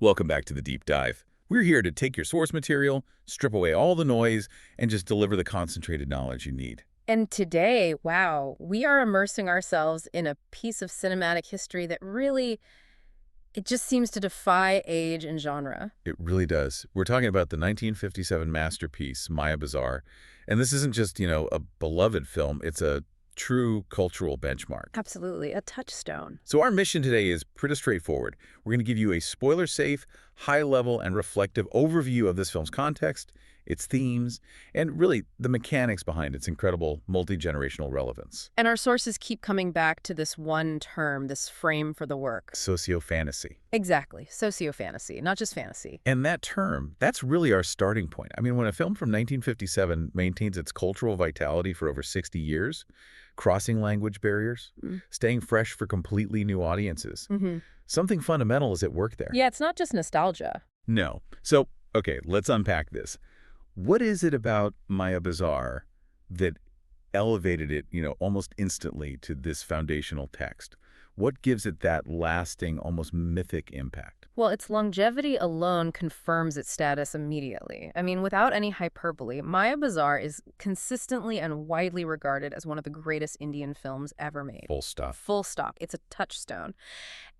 Welcome back to the Deep Dive. We're here to take your source material, strip away all the noise, and just deliver the concentrated knowledge you need. And today, wow, we are immersing ourselves in a piece of cinematic history that really, it just seems to defy age and genre. It really does. We're talking about the 1957 masterpiece, Mayabazar. And this isn't just, a beloved film. It's a true cultural benchmark. Absolutely, a touchstone. So our mission today is pretty straightforward. We're going to give you a spoiler-safe, high-level, and reflective overview of this film's context, its themes, and really the mechanics behind its incredible multi-generational relevance. And our sources keep coming back to this one term, this frame for the work. Socio-fantasy. Exactly, socio-fantasy, not just fantasy. And that term, that's really our starting point. I mean, when a film from 1957 maintains its cultural vitality for over 60 years, crossing language barriers, staying fresh for completely new audiences, something fundamental is at work there. Yeah, it's not just nostalgia. No. So, okay, let's unpack this. What is it about Mayabazar that elevated it, almost instantly to this foundational text? What gives it that lasting, almost mythic impact? Well, its longevity alone confirms its status immediately. I mean, without any hyperbole, Mayabazar is consistently and widely regarded as one of the greatest Indian films ever made. Full stop. Full stop. It's a touchstone.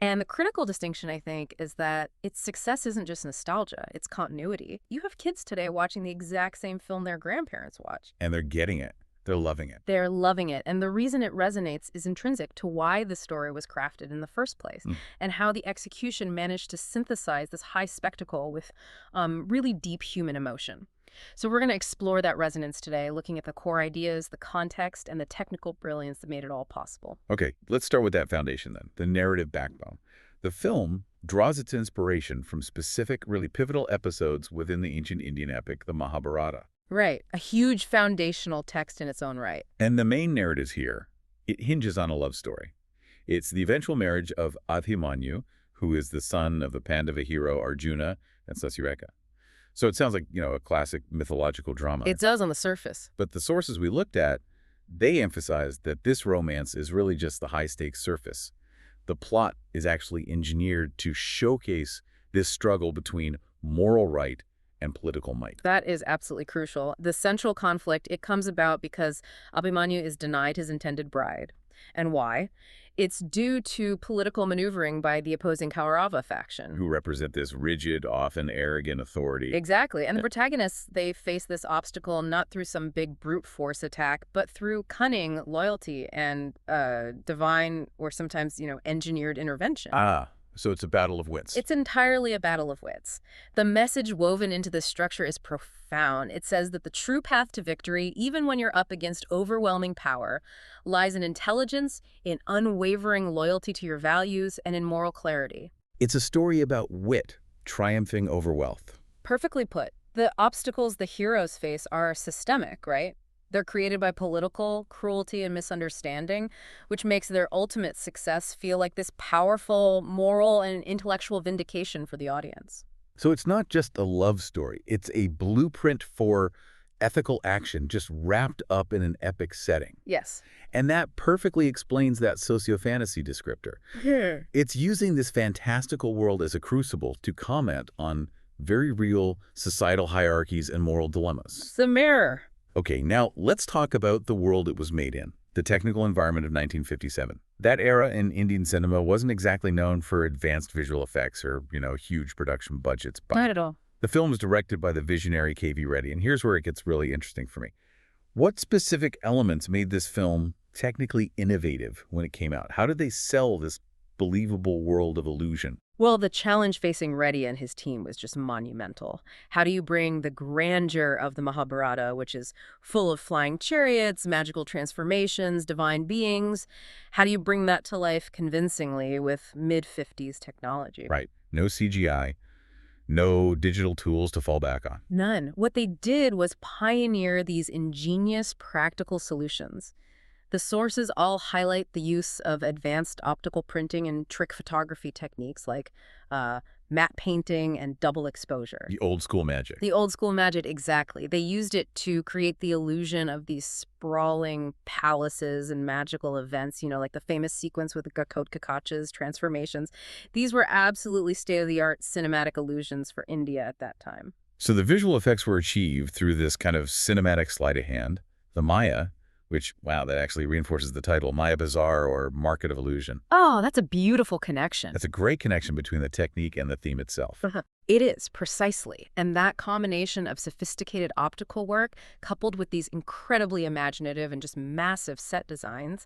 And the critical distinction, I think, is that its success isn't just nostalgia, it's continuity. You have kids today watching the exact same film their grandparents watch. And they're getting it. They're loving it. They're loving it. And the reason it resonates is intrinsic to why the story was crafted in the first place and how the execution managed to synthesize this high spectacle with really deep human emotion. So we're going to explore that resonance today, looking at the core ideas, the context, and the technical brilliance that made it all possible. Okay, let's start with that foundation then, the narrative backbone. The film draws its inspiration from specific, really pivotal episodes within the ancient Indian epic, the Mahabharata. Right, a huge foundational text in its own right. And the main narrative here, it hinges on a love story. It's the eventual marriage of Abhimanyu, who is the son of the Pandava hero Arjuna and Sasireka. So it sounds like, a classic mythological drama. It does on the surface. But the sources we looked at, they emphasized that this romance is really just the high-stakes surface. The plot is actually engineered to showcase this struggle between moral right and political might. That is absolutely crucial. The central conflict, it comes about because Abhimanyu is denied his intended bride. And why? It's due to political maneuvering by the opposing Kaurava faction. Who represent this rigid, often arrogant authority. Exactly. And the protagonists, they face this obstacle not through some big brute force attack, but through cunning, loyalty, and divine or sometimes, engineered intervention. So it's a battle of wits. It's entirely a battle of wits. The message woven into this structure is profound. It says that the true path to victory, even when you're up against overwhelming power, lies in intelligence, in unwavering loyalty to your values, and in moral clarity. It's a story about wit triumphing over wealth. Perfectly put. The obstacles the heroes face are systemic, right? They're created by political cruelty and misunderstanding, which makes their ultimate success feel like this powerful moral and intellectual vindication for the audience. So it's not just a love story. It's a blueprint for ethical action just wrapped up in an epic setting. Yes. And that perfectly explains that socio-fantasy descriptor. It's using this fantastical world as a crucible to comment on very real societal hierarchies and moral dilemmas. It's the mirror. Okay, now let's talk about the world it was made in, the technical environment of 1957. That era in Indian cinema wasn't exactly known for advanced visual effects or, huge production budgets. But Not at all. the film was directed by the visionary K.V. Reddy, and here's where it gets really interesting for me. What specific elements made this film technically innovative when it came out? How did they sell this believable world of illusion? Well, the challenge facing Reddy and his team was just monumental. How do you bring the grandeur of the Mahabharata, which is full of flying chariots, magical transformations, divine beings, how do you bring that to life convincingly with mid-50s technology? Right. No CGI, no digital tools to fall back on. None. What they did was pioneer these ingenious, practical solutions. The sources all highlight the use of advanced optical printing and trick photography techniques like uh, matte painting and double exposure. The old school magic. The old school magic, exactly. They used it to create the illusion of these sprawling palaces and magical events, like the famous sequence with the Gakot transformations. These were absolutely state-of-the-art cinematic illusions for India at that time. So the visual effects were achieved through this kind of cinematic sleight of hand, the Maya, which, wow, that actually reinforces the title, Mayabazar or Market of Illusion. Oh, that's a beautiful connection. That's a great connection between the technique and the theme itself. It is, precisely. And that combination of sophisticated optical work, coupled with these incredibly imaginative and just massive set designs,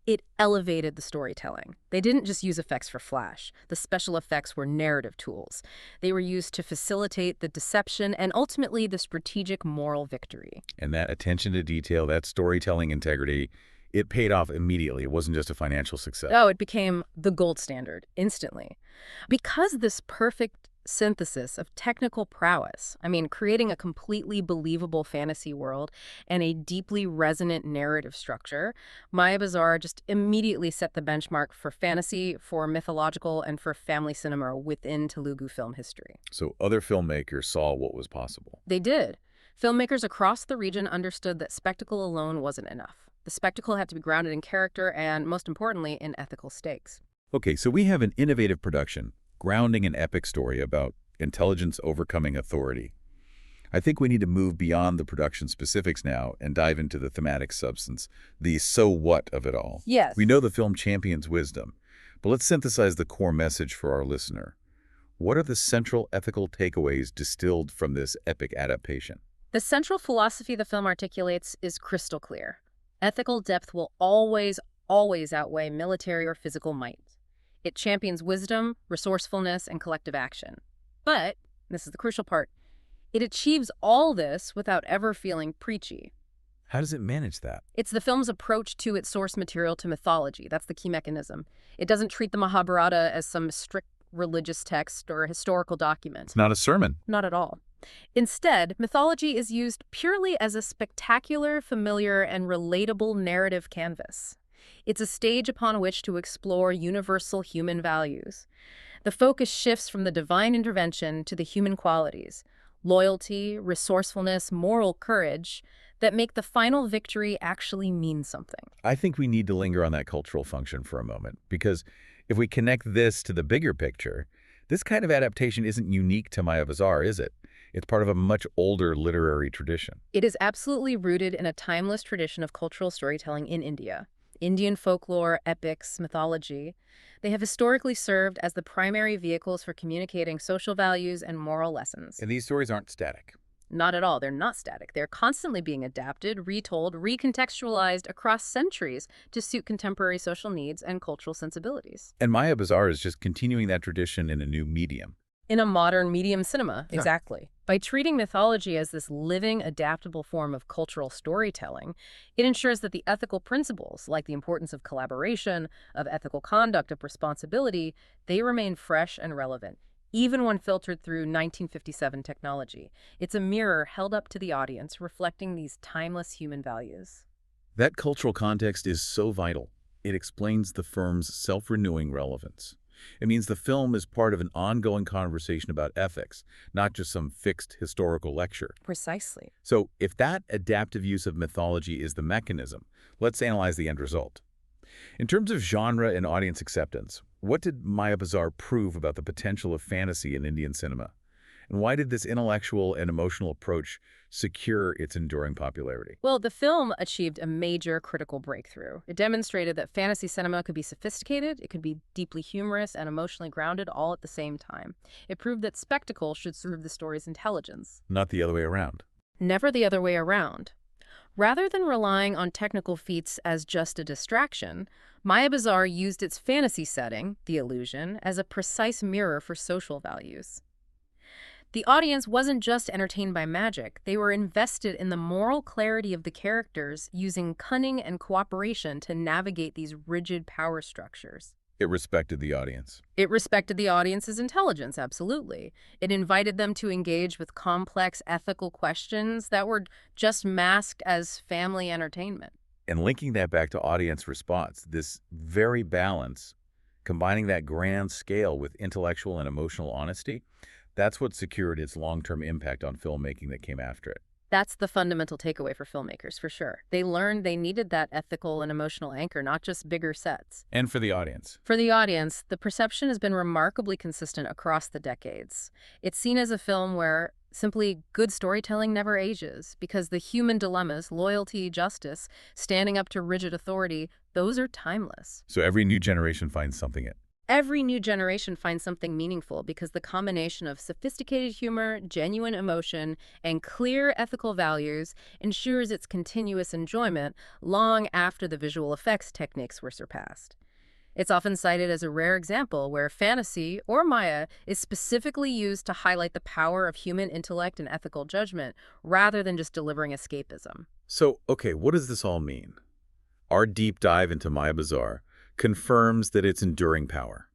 it elevated the storytelling. They didn't just use effects for flash. The special effects were narrative tools. They were used to facilitate the deception and ultimately the strategic moral victory. And that attention to detail, that storytelling integrity, it paid off immediately. It wasn't just a financial success. Oh, it became the gold standard instantly. Because this perfect synthesis of technical prowess, creating a completely believable fantasy world and a deeply resonant narrative structure, Mayabazar just immediately set the benchmark for fantasy, for mythological, and for family cinema within Telugu film history. So other filmmakers saw what was possible. They did. Filmmakers across the region understood that spectacle alone wasn't enough. The spectacle had to be grounded in character and, most importantly, in ethical stakes. Okay, so we have an innovative production, grounding an epic story about intelligence overcoming authority. I think we need to move beyond the production specifics now and dive into the thematic substance, the so what of it all. Yes. We know the film champions wisdom, but let's synthesize the core message for our listener. What are the central ethical takeaways distilled from this epic adaptation? The central philosophy the film articulates is crystal clear. Ethical depth will always, always outweigh military or physical might. It champions wisdom, resourcefulness, and collective action. But, this is the crucial part, it achieves all this without ever feeling preachy. How does it manage that? It's the film's approach to its source material, to mythology. That's the key mechanism. It doesn't treat the Mahabharata as some strict religious text or a historical document. It's not a sermon. Not at all. Instead, mythology is used purely as a spectacular, familiar, and relatable narrative canvas. It's a stage upon which to explore universal human values. The focus shifts from the divine intervention to the human qualities, loyalty, resourcefulness, moral courage, that make the final victory actually mean something. I think we need to linger on that cultural function for a moment, because if we connect this to the bigger picture, this kind of adaptation isn't unique to Mayabazar, is it? It's part of a much older literary tradition. It is absolutely rooted in a timeless tradition of cultural storytelling in India. Indian folklore, epics, mythology, they have historically served as the primary vehicles for communicating social values and moral lessons. And these stories aren't static. Not at all. They're not static. They're constantly being adapted, retold, recontextualized across centuries to suit contemporary social needs and cultural sensibilities. And Mayabazar is just continuing that tradition in a new medium. In a modern medium cinema, Yeah. exactly. By treating mythology as this living, adaptable form of cultural storytelling, it ensures that the ethical principles, like the importance of collaboration, of ethical conduct, of responsibility, they remain fresh and relevant, even when filtered through 1957 technology. It's a mirror held up to the audience, reflecting these timeless human values. That cultural context is so vital. It explains the film's self-renewing relevance. It means the film is part of an ongoing conversation about ethics, not just some fixed historical lecture. Precisely. So if that adaptive use of mythology is the mechanism, let's analyze the end result. In terms of genre and audience acceptance, what did Mayabazar prove about the potential of fantasy in Indian cinema? And why did this intellectual and emotional approach secure its enduring popularity? Well, the film achieved a major critical breakthrough. It demonstrated that fantasy cinema could be sophisticated, it could be deeply humorous and emotionally grounded all at the same time. It proved that spectacle should serve the story's intelligence. Not the other way around. Never the other way around. Rather than relying on technical feats as just a distraction, Mayabazar used its fantasy setting, the illusion, as a precise mirror for social values. The audience wasn't just entertained by magic, they were invested in the moral clarity of the characters, using cunning and cooperation to navigate these rigid power structures. It respected the audience. It respected the audience's intelligence, absolutely. It invited them to engage with complex ethical questions that were just masked as family entertainment. And linking that back to audience response, this very balance, combining that grand scale with intellectual and emotional honesty, that's what secured its long-term impact on filmmaking that came after it. That's the fundamental takeaway for filmmakers, for sure. They learned they needed that ethical and emotional anchor, not just bigger sets. And for the audience. For the audience, the perception has been remarkably consistent across the decades. It's seen as a film where simply good storytelling never ages, because the human dilemmas, loyalty, justice, standing up to rigid authority, those are timeless. So every new generation finds something in it. Every new generation finds something meaningful because the combination of sophisticated humor, genuine emotion, and clear ethical values ensures its continuous enjoyment long after the visual effects techniques were surpassed. It's often cited as a rare example where fantasy, or Maya, is specifically used to highlight the power of human intellect and ethical judgment, rather than just delivering escapism. So, okay, what does this all mean? Our deep dive into Mayabazar confirms that its enduring power.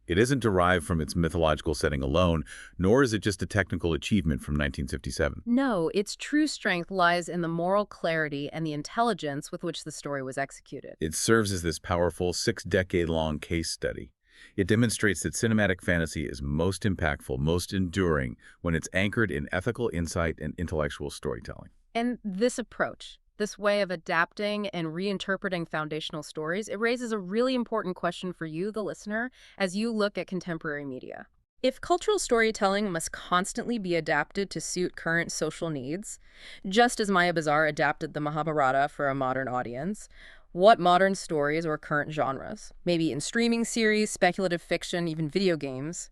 It isn't derived from its mythological setting alone, nor is it just a technical achievement from 1957. No, its true strength lies in the moral clarity and the intelligence with which the story was executed. It serves as this powerful 6-decade-long case study. It demonstrates that cinematic fantasy is most impactful, most enduring, when it's anchored in ethical insight and intellectual storytelling. And this approach, this way of adapting and reinterpreting foundational stories, it raises a really important question for you, the listener, as you look at contemporary media. If cultural storytelling must constantly be adapted to suit current social needs, just as Mayabazar adapted the Mahabharata for a modern audience, what modern stories or current genres, maybe in streaming series, speculative fiction, even video games,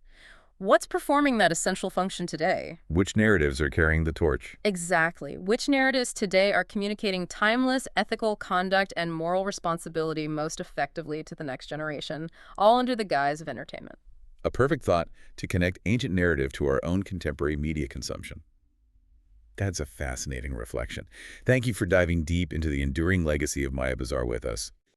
what's performing that essential function today? Which narratives are carrying the torch? Exactly. Which narratives today are communicating timeless ethical conduct and moral responsibility most effectively to the next generation, all under the guise of entertainment? A perfect thought to connect ancient narrative to our own contemporary media consumption. That's a fascinating reflection. Thank you for diving deep into the enduring legacy of Mayabazar with us.